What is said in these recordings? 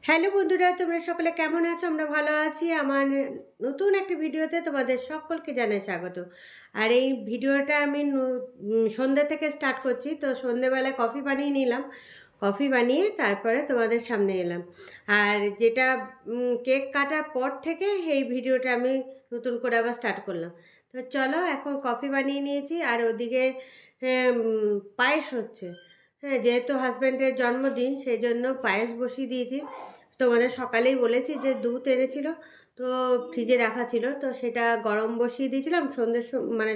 Hello বন্ধুরা, তোমরা সকলে কেমন আছো? আমরা ভালো আছি। আমার নতুন একটা ভিডিওতে তোমাদের সকলকে জানাই স্বাগত। আর এই ভিডিওটা আমি সন্ধ্যা থেকে স্টার্ট করছি। তো সন্ধ্যেবেলায় কফি বানিয়ে নিলাম, কফি বানিয়ে তারপরে তোমাদের সামনে এলাম। আর যেটা কেক কাটার পর থেকে এই ভিডিওটা আমি নতুন করে আবার স্টার্ট করলাম। তো চলো, এখন কফি বানিয়ে নিয়েছি আর ওদিকে পায়েস হচ্ছে। হ্যাঁ, যেহেতু হাজব্যান্ডের জন্মদিন সেই জন্য পায়েস বসিয়ে দিয়েছি। তোমাদের সকালেই বলেছি যে দুধ এনেছিল, তো ফ্রিজে রাখা ছিল, তো সেটা গরম বসিয়ে দিয়েছিলাম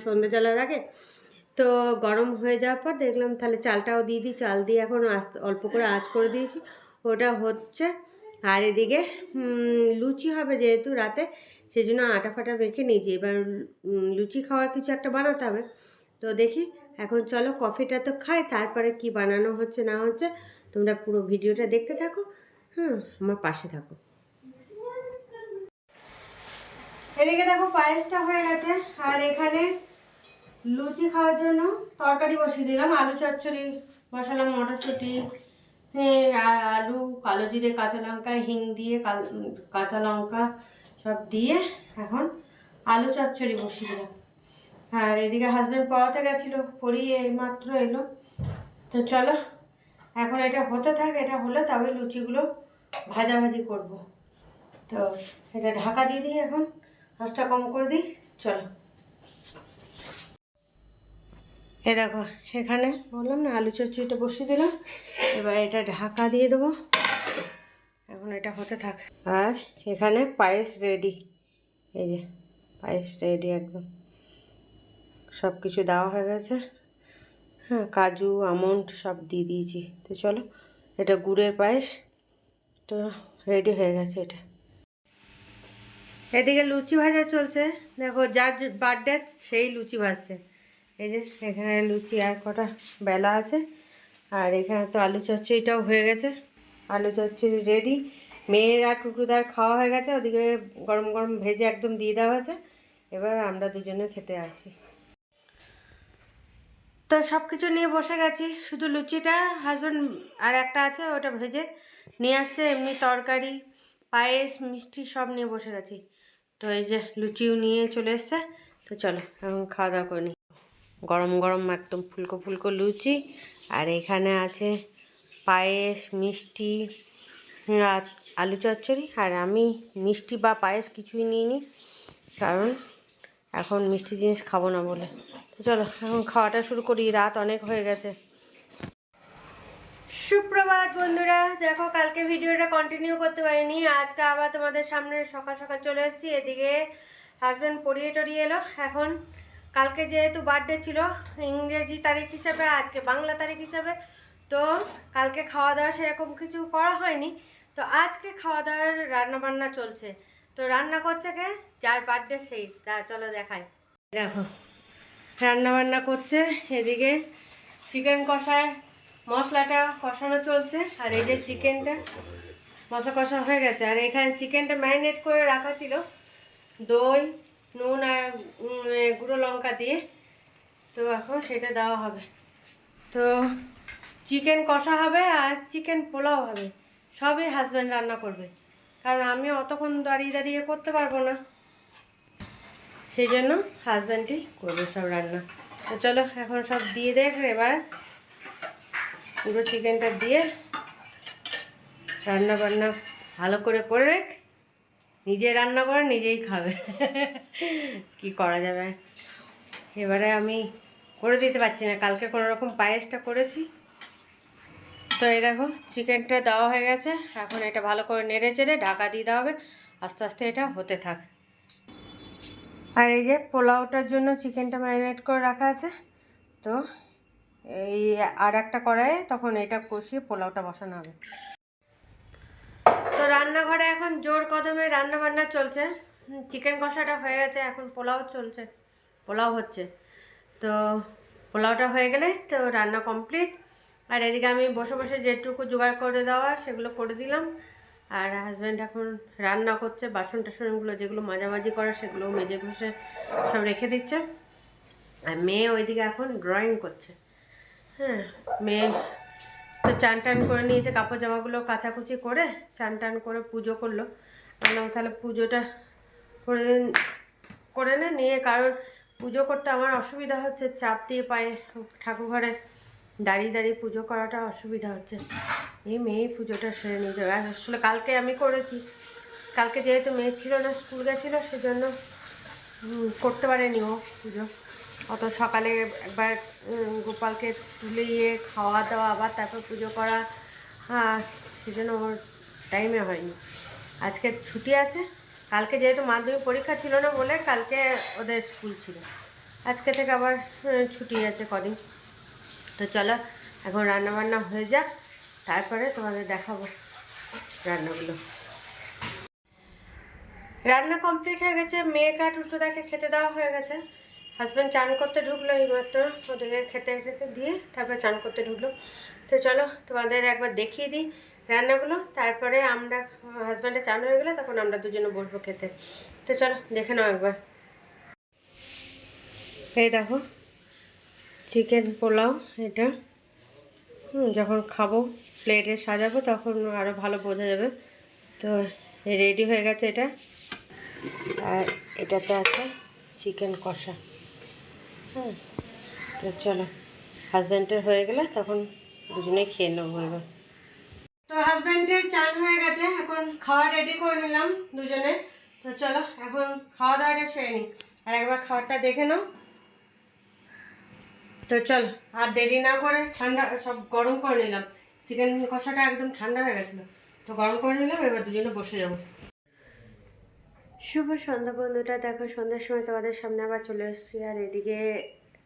সন্ধ্যে জলের আগে। তো গরম হয়ে যাওয়ার পর দেখলাম তাহলে চালটাও দিয়ে দিই, চাল দিয়ে এখন অল্প করে আঁচ করে দিয়েছি, ওটা হচ্ছে। আর এদিকে লুচি হবে যেহেতু রাতে, সেই জন্য আটা ফাটা মেখে নিয়েছি। এবার লুচি খাওয়ার কিছু একটা বানাতে হবে। তো দেখি, এখন চলো কফিটা তো খাই, তারপরে কি বানানো হচ্ছে না হচ্ছে তোমরা পুরো ভিডিওটা দেখতে থাকো। আমার পাশে থাকো। এদিকে দেখো পায়েসটা হয়ে গেছে, আর এখানে লুচি খাওয়ার জন্য তরকারি বসিয়ে দিলাম। আলু চচ্চড়ি বসালাম, মটরশুঁটি, আলু, কালো জিরে, কাঁচা লঙ্কা, হিং দিয়ে কাঁচা লঙ্কা সব দিয়ে এখন আলু চচ্চড়ি বসিয়ে দিলাম। আর এদিকে হাজব্যান্ড পড়াতে গেছিলো, পড়িয়ে এইমাত্র এলো। তো চলো এখন এটা হতে থাকে, এটা হলে তবে লুচিগুলো ভাজাভাজি করব। তো এটা ঢাকা দিয়ে দিই, এখন আঁচটা কম করে দিই। চলো, এ দেখো এখানে বললাম না আলু চচ্চড়িটা বসিয়ে দিলাম, এবার এটা ঢাকা দিয়ে দেবো। এখন এটা হতে থাক। আর এখানে পায়েস রেডি, এই যে পায়েস রেডি একদম, সব কিছু দেওয়া হয়ে গেছে। হ্যাঁ, কাজু আমন্ড সব দিয়ে দিয়েছি। তো চলো, এটা গুড়ের পায়েস, তো রেডি হয়ে গেছে এটা। এদিকে লুচি ভাজা চলছে, দেখো যার বার্থডে সেই লুচি ভাজছে। এই যে এখানে লুচি আর কটা বেলা আছে, আর এখানে তো আলু চচ্চড়িটাও হয়ে গেছে। আলু চচ্চড়ি রেডি, মেয়ের আর টুটুদার খাওয়া হয়ে গেছে, ওদিকে গরম গরম ভেজে একদম দিয়ে দেওয়া হয়েছে। এবার আমরা দুজনে খেতে আছি। তো সব কিছু নিয়ে বসে গেছি, শুধু লুচিটা হাজব্যান্ড আর একটা আছে ওটা ভেজে নিয়ে আসছে। এমনি তরকারি, পায়েস, মিষ্টি সব নিয়ে বসে গেছি। তো এই যে লুচিও নিয়ে চলে এসছে। তো চলো এখন খাওয়া দাওয়া করে নিই। গরম গরম একদম ফুলকো ফুলকো লুচি, আর এখানে আছে পায়েস, মিষ্টি, আর আলু চচ্চড়ি। আর আমি মিষ্টি বা পায়েস কিছুই নিইনি, কারণ এখন মিষ্টি জিনিস খাবো না বলে। তো চলো এখন খাওয়াটা শুরু করি, রাত অনেক হয়ে গেছে। সুপ্রভাত বন্ধুরা, দেখো কালকে ভিডিওটা কন্টিনিউ করতে পারিনি, আজকে আবার তোমাদের সামনে সকাল সকাল চলে এসেছি। এদিকে হাজব্যান্ড পড়িয়ে টরিয়ে এলো। এখন কালকে যেহেতু বার্থডে ছিল ইংরেজি তারিখ হিসাবে, আজকে বাংলা তারিখ হিসাবে, তো কালকে খাওয়া দাওয়া সেরকম কিছু করা হয়নি। তো আজকে খাওয়া দাওয়ার রান্নাবান্না চলছে। তো রান্না করছে কে? যার বার্থডে সেই, তা চলো দেখাই। দেখো রান্না বান্না করছে, এদিকে চিকেন কষায় মশলাটা কষানো চলছে, আর এই যে চিকেনটা মশলা কষা হয়ে গেছে। আর এখানে চিকেনটা ম্যারিনেট করে রাখা ছিল দই, নুন আর গুঁড়ো লঙ্কা দিয়ে, তো এখন সেটা দেওয়া হবে। তো চিকেন কষা হবে আর চিকেন পোলাও হবে, সবই হাজব্যান্ড রান্না করবে, কারণ আমি অতক্ষণ দাঁড়িয়ে দাঁড়িয়ে করতে পারবো না, সেই জন্য হাজব্যান্ডই করবে সব রান্না। তো চলো এখন সব দিয়ে দেখ, এবার পুরো চিকেনটা দিয়ে রান্না বান্না ভালো করে রেখ, নিজে রান্না করে নিজেই খাবে। কি করা যাবে, এবারে আমি করে দিতে পারছি না, কালকে কোনো রকম পায়েসটা করেছি। তো এই দেখো চিকেনটা দেওয়া হয়ে গেছে, এখন এটা ভালো করে নেড়ে চেড়ে ঢাকা দিয়ে দেওয়া হবে, আস্তে আস্তে এটা হতে থাক। আর এই যে পোলাওটার জন্য চিকেনটা ম্যারিনেট করে রাখা আছে, তো এই আর একটা কড়াইয়ে তখন এটা কষিয়ে পোলাওটা বসানো হবে। তো রান্নাঘরে এখন জোর কদমে রান্না বান্না চলছে, চিকেন কষাটা হয়ে গেছে, এখন পোলাও চলছে, পোলাও হচ্ছে। তো পোলাওটা হয়ে গেলে তো রান্না কমপ্লিট। আর এদিকে আমি বসে বসে যেটুকু জোগাড় করে দেওয়া সেগুলো করে দিলাম। আর হাজব্যান্ড এখন রান্না করছে, বাসন টাসনগুলো যেগুলো মাঝামাঝি করা সেগুলো মেজে ঘষে সব রেখে দিচ্ছে। আর মেয়ে ওইদিকে এখন ড্রয়িং করছে। হ্যাঁ, মেয়ে তো চান টান করে নিয়েছে, কাপড় জামাগুলো কাচাকুচি করে চান টান করে পুজো করলো। বললাম তাহলে পুজোটা করে করে নিয়ে, কারণ পুজো করতে আমার অসুবিধা হচ্ছে, চাপ দিয়ে পায়ে ঠাকুর ঘরে দাঁড়িয়ে দাঁড়িয়ে পুজো করাটা অসুবিধা হচ্ছে। এই মেয়ে পুজোটা সেরে নিয়ে যাবে। আসলে কালকে আমি করেছি, কালকে যেহেতু মেয়ে ছিল না, স্কুল গেছিলো, সেজন্য করতে পারেনি ও পুজো। অত সকালে একবার গোপালকে তুলে খাওয়া দাওয়া, আবার তারপর পুজো করা, সেজন্য ওর টাইমে হয়নি। আজকে ছুটি আছে, কালকে যেহেতু মাধ্যমিক পরীক্ষা ছিল না বলে কালকে ওদের স্কুল ছিল, আজকে থেকে আবার ছুটি আছে কদিন। তো চলো এখন রান্নাবান্না হয়ে যাক, তারপরে তোমাদের দেখাবো রান্নাগুলো। রান্না কমপ্লিট হয়ে গেছে, মেয়েকে টুটুদাকে খেতে দেওয়া হয়ে গেছে। হাজব্যান্ড চান করতে ঢুকলো এইমাত্র, ওদেরকে খেতে খেতে দিয়ে তারপরে চান করতে ঢুকলো। তো চলো তোমাদের একবার দেখিয়ে দিই রান্নাগুলো, তারপরে আমরা হাজব্যান্ডের চান হয়ে গেলে তখন আমরা দুজনে বসবো খেতে। তো চলো দেখে নাও একবার। এই দেখো চিকেন পোলাও, এটা যখন খাবো প্লেটে সাজাবো তখন আরও ভালো বোঝা যাবে। তো রেডি হয়ে গেছে এটা, আর এটাতে আছে চিকেন কষা। তো চলো হাজব্যান্ডের হয়ে গেলে তখন দুজনেই খেয়ে নেবো এবার। তো হাজব্যান্ডের চান হয়ে গেছে, এখন খাওয়া রেডি করে নিলাম দুজনে। তো চলো এখন খাওয়া দাওয়াটা সেরে নিই, আর একবার খাওয়াটা দেখে নাও। তো চল আর দেরি না করে, ঠান্ডা সব গরম করে নিলাম, চিকেন কষাটা একদম ঠান্ডা হয়ে গেছিলো, তো গরম করে নিলাম, এবার দুজনে বসে যাবো। শুভ সন্ধ্যা বন্ধুটা, দেখো সন্ধ্যার সময় তোমাদের সামনে আবার চলে এসেছি। আর এদিকে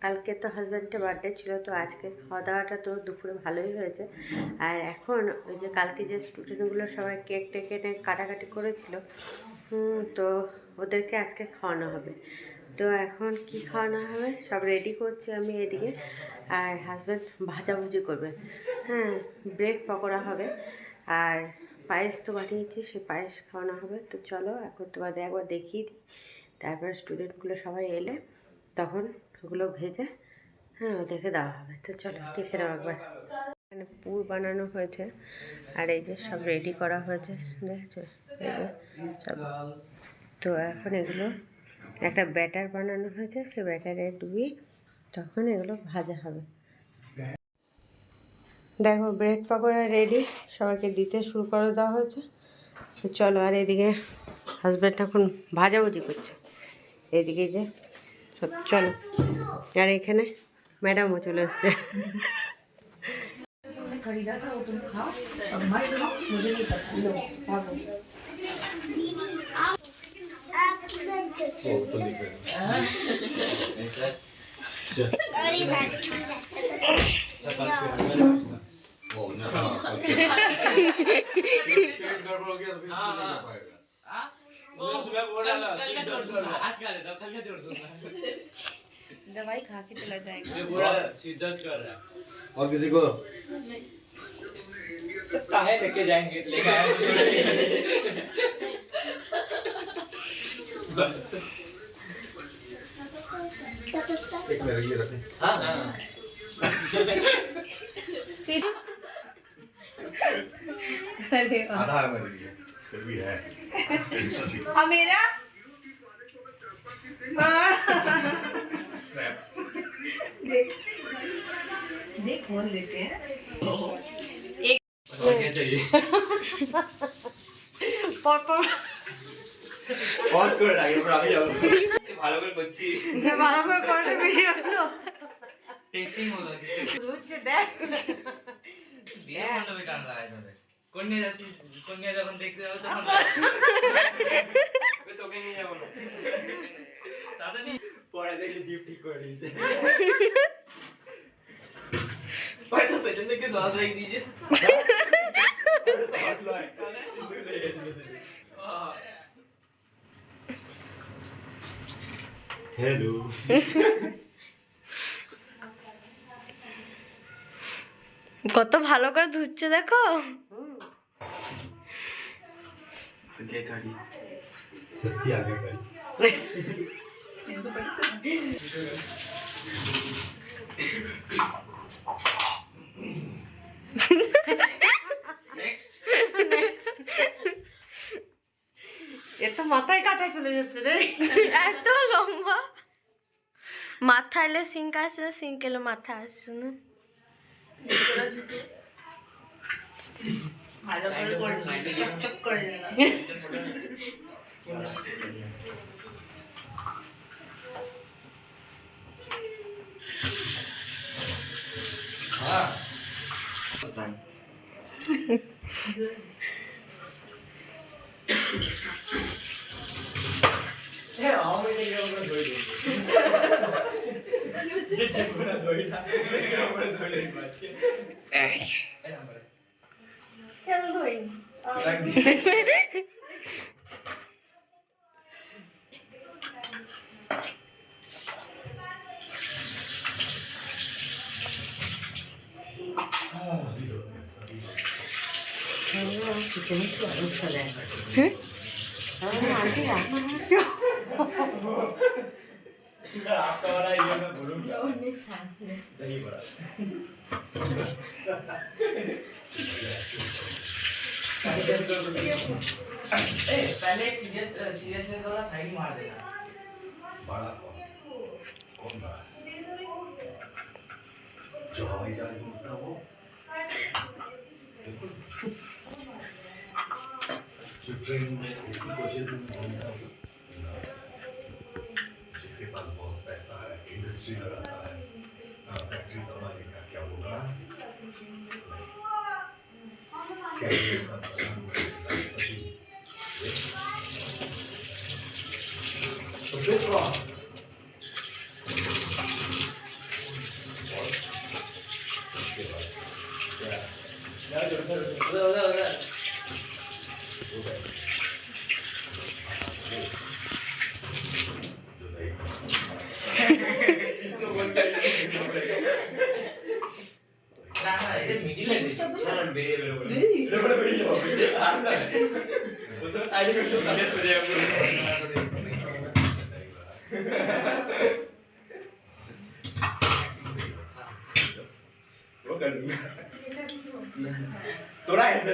কালকে তো হাজব্যান্ডের বার্থডে ছিল, তো আজকে খাওয়া দাওয়াটা তো দুপুরে ভালোই হয়েছে। আর এখন ওই যে কালকে যে স্টুডেন্টগুলো সবাই কেক টেকে কাটাকাটি করেছিল, তো ওদেরকে আজকে খাওয়ানো হবে। তো এখন কি খাওয়ানো হবে সব রেডি করছি আমি এদিকে, আর হাজব্যান্ড ভাজাভুজি করবে। ব্রেড পকোড়া হবে, আর পায়েস তো বানিয়েছি, সে পায়েস খাওয়ানো হবে। তো চলো এখন তোমাদের একবার দেখিয়ে দিই, তারপর স্টুডেন্টগুলো সবাই এলে তখন ওগুলো ভেজে ওদেরকে দেওয়া হবে। তো চলো দেখে নাও একবার। এখানে পুর বানানো হয়েছে, আর এই যে সব রেডি করা হয়েছে, দেখেছো এই যে সব। তো এখন এগুলো একটা ব্যাটার বানানো হয়েছে, সে ব্যাটারে ডুবিয়ে তখন এগুলো ভাজা হবে। দেখো ব্রেড পকোড়া রেডি, সবাইকে দিতে শুরু করে দেওয়া হয়েছে। তো চলো, আর এদিকে হাজব্যান্ড এখন ভাজাভুজি করছে এদিকে যে সব। চলো, আর এখানে ম্যাডামও চলে এসছে। दवाई खा के चला जाएगा। शिद्दत कर रहा है। और किसी को सब काहे लेके जाएंगे, लेके आएंगे। एक मेरे लिए रखें। हाँ हाँ। आधा है मेरे लिए, फिर भी है। और मेरा देख देख कौन देते हैं एक क्या चाहिए পজ করে রাখি, আমরা আমি যাব ভালো করে করছি, ভালো করে করতে ভিডিও হলো টেস্টিং হলো বুঝছে। দেখ বিয়ে মণ্ডপে গান লাগাই যাবে, কন্যা যাচ্ছি, কন্যা যখন দেখতে যাবে তখন তোকে নিয়ে যাবো না, দাদা নি পরে দেখলে ডিপ ঠিক করে দিতে হয়তো পেছন থেকে জল লাগিয়ে দিয়েছে। হ্যালো কত ভালো করে ধুচ্ছে দেখো। আগে কাটি সত্যি আগে কাটি তো মাথায় কাটা চলে যাচ্ছে রে, এত লম্বা। মাথা এলে সিঙ্ক আসে না, সিঙ্ক এলে মাথা আসে না। ভালো করে চকচক করে किचन की आलू चला है आंटी आपका वाला ये मैं बोलूंगा सही बोला पहले सीरियसनेस वाला साइड मार देना बड़ा कौन बड़ा जो हवाई जहाज में उठता वो जो ट्रेन में इसी कोचेज में घूमता हो जिसके पास बहुत पैसा है इंडस्ट्री लगाता है फैक्ट्री कमाएगा क्या होगा क्या ये इसका प्रधानमंत्री तो फिर कौन थोड़ा ऐसा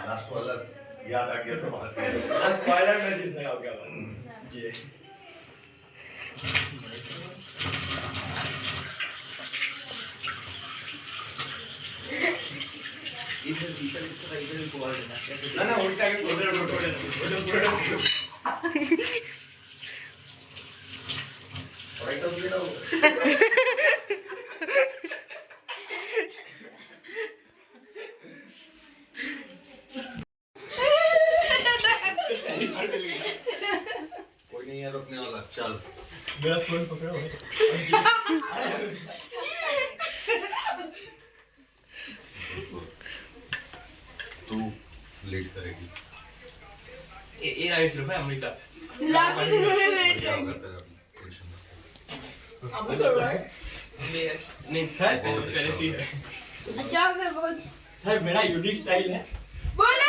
लास्ट वाला याद आ गया तो वहां से स्पॉइलर में जिसने कहा क्या जी इधर को बोल देना ना उल्टा के उधर राइट ऑफ देना कोई नहीं है रुकने वाला चल मेरा फोन पकड़ो तू लीड करेगी ये आगे चलो भाई अमृता लास्ट में क्या होगा तेरा टेंशन मत अब कर रहा है नहीं है पहले से है अच्छा कर बहुत सर मेरा यूनिक स्टाइल है बोलो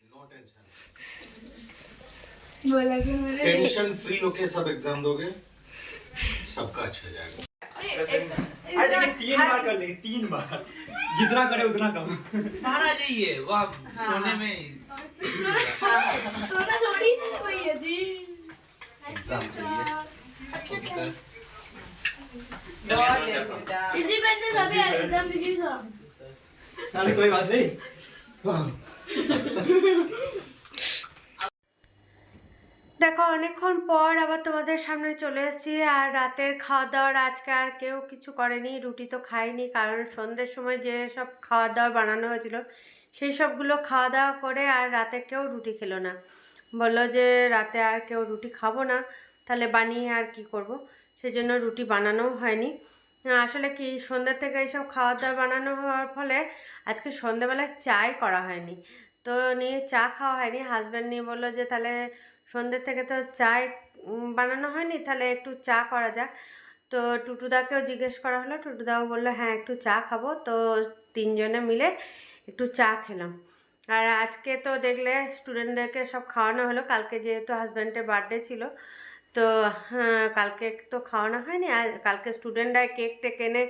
नो टेंशन बोला कि मेरे टेंशन फ्री होके सब एग्जाम दोगे सबका अच्छा जाएगा अरे देखिए 3 बार कर लेंगे 3 बार जितना करे उतना कम बाहर आ जाइए वो आप सोने में सोना थोड़ी ना भैया जी एग्जाम के लिए इसी बंदे सभी एग्जाम बिजी था अरे कोई बात नहीं দেখো অনেকক্ষণ পর আবার তোমাদের সামনে চলে এসেছি। আর রাতের খাওয়া দাওয়ার আজকে আর কেউ কিছু করেনি, রুটি তো খাইনি, কারণ সন্ধ্যের সময় যে সব খাওয়া দাওয়া বানানো হয়েছিল সেই সবগুলো খাওয়া দাওয়া করে আর রাতে কেউ রুটি খেলো না। বললো যে রাতে আর কেউ রুটি খাবো না, তাহলে বানিয়ে আর কি করব, সেই জন্য রুটি বানানোও হয়নি। আসলে কি সন্ধ্যের থেকে এইসব খাওয়া দাওয়া বানানো হওয়ার ফলে আজকে সন্ধ্যেবেলায় চাই করা হয়নি, তো নিয়ে চা খাওয়া হয়নি। হাজব্যান্ড নিয়ে বললো যে তাহলে সন্ধ্যের থেকে তো চায় বানানো হয়নি, তাহলে একটু চা করা যাক। তো টুটুদাকেও জিজ্ঞেস করা হলো, টুটুদাও বললো হ্যাঁ একটু চা খাবো। তো 3 জনে মিলে একটু চা খেলাম। আর আজকে তো দেখলে স্টুডেন্টদেরকে সব খাওয়ানো হলো, কালকে যেহেতু হাজব্যান্ডের বার্থডে ছিল তো হ্যাঁ কালকে তো খাওয়ানো হয়নি। আর কালকে স্টুডেন্টরা কেক টেক এনে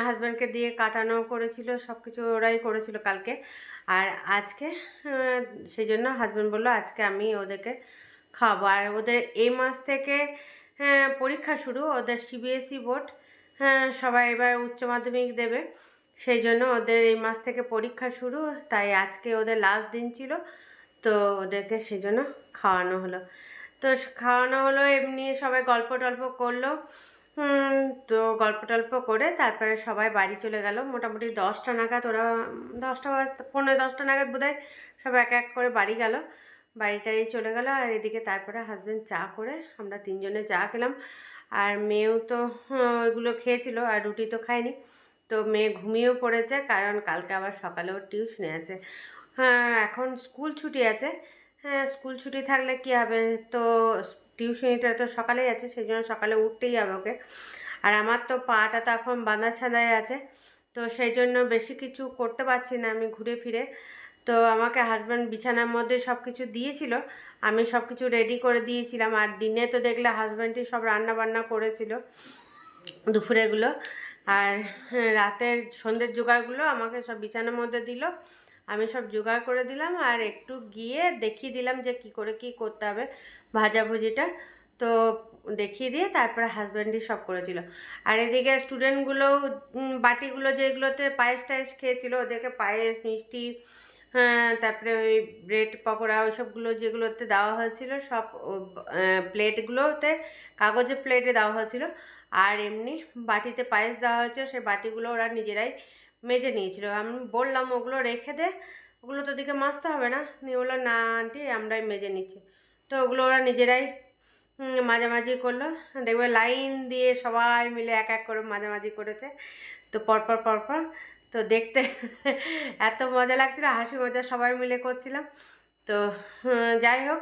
হাজব্যান্ডকে দিয়ে কাটানো করেছিল, সব কিছু ওরাই করেছিল কালকে। আর আজকে সেই জন্য হাজব্যান্ড বললো আজকে আমি ওদেরকে খাওয়াবো। আর ওদের এই মাস থেকে পরীক্ষা শুরু, ওদের সিবিএসই বোর্ড, সবাই এবার উচ্চ মাধ্যমিক দেবে, সেই জন্য ওদের এই মাস থেকে পরীক্ষা শুরু, তাই আজকে ওদের লাস্ট দিন ছিল, তো ওদেরকে সেই জন্য খাওয়ানো হলো। তো খাওয়ানো হলো, এমনি সবাই গল্প টল্প করলো। তো গল্প টল্প করে তারপরে সবাই বাড়ি চলে গেল মোটামুটি 10টা নাগাদ। ওরা 10টা বাজতে 9:45 নাগাদ বোধহয় সব এক এক করে বাড়ি গেল, বাড়িটাই চলে গেল। আর এদিকে তারপরে হাজব্যান্ড চা করে, আমরা 3জনে চা খেলাম। আর মেয়েও তো ওইগুলো খেয়েছিল, আর রুটি তো খায়নি। তো মেয়ে ঘুমিয়েও পড়েছে, কারণ কালকে আবার সকালে ওর টিউশনে আছে। এখন স্কুল ছুটি আছে। স্কুল ছুটি থাকলে কী হবে, তো টিউশনিটা তো সকালেই আছে, সেই জন্য সকালে উঠতেই হবে ওকে। আর আমার তো পাটা তো এখন বাঁধা ছাঁদায় আছে, তো সেই জন্য বেশি কিছু করতে পারছি না আমি ঘুরে ফিরে। তো আমাকে হাজব্যান্ড বিছানার মধ্যে সব কিছু দিয়েছিল, আমি সব কিছু রেডি করে দিয়েছিলাম। আর দিনে তো দেখলে হাজব্যান্ডই সব রান্না বান্না করেছিল দুপুরেগুলো, আর রাতের সন্ধ্যের জোগাড়গুলো আমাকে সব বিছানার মধ্যে দিল, আমি সব জোগাড় করে দিলাম। আর একটু গিয়ে দেখিয়ে দিলাম যে কি করে কি করতে হবে ভাজাভুজিটা, তো দেখিয়ে দিয়ে তারপরে হাজব্যান্ডই সব করেছিল। আর এদিকে স্টুডেন্টগুলো বাটিগুলো যেগুলোতে পায়েস টায়েস খেয়েছিল, ওদেরকে পায়েস মিষ্টি, তারপরে ওই ব্রেড পকোড়া ওইসবগুলো যেগুলোতে দেওয়া হয়েছিল সব প্লেটগুলোতে, কাগজের প্লেটে দেওয়া হয়েছিল। আর এমনি বাটিতে পায়েস দেওয়া হয়েছে, সেই বাটিগুলো ওরা নিজেরাই মেজে নিয়েছিল। আমি বললাম ওগুলো রেখে দে, ওগুলো তো দিকে মাজতে হবে না, নিয়ে বললো না আন্টি আমরাই মেজে নিচ্ছি। তো ওগুলো ওরা নিজেরাই মাঝামাঝি করলো, দেখবে লাইন দিয়ে সবাই মিলে এক এক করে মাঝামাঝি করেছে, তো পরপর পরপর। তো দেখতে এত মজা লাগছিল, হাসি মজা সবাই মিলে করছিলাম। তো যাই হোক,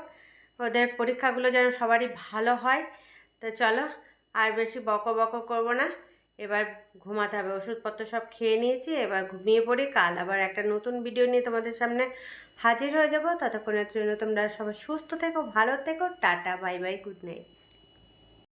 ওদের পরীক্ষাগুলো যেন সবারই ভালো হয়। তো চলো আর বেশি বকো বকো করবো না, এবার ঘুমাতে হবে। ওষুধপত্র সব খেয়ে নিয়েছি, এবার ঘুমিয়ে পড়ি। কাল আবার একটা নতুন ভিডিও নিয়ে তোমাদের সামনে হাজির হয়ে যাব। ততক্ষণের জন্য তোমরা সবাই সুস্থ থেকো, ভালো থেকো, tata, bye bye, good night.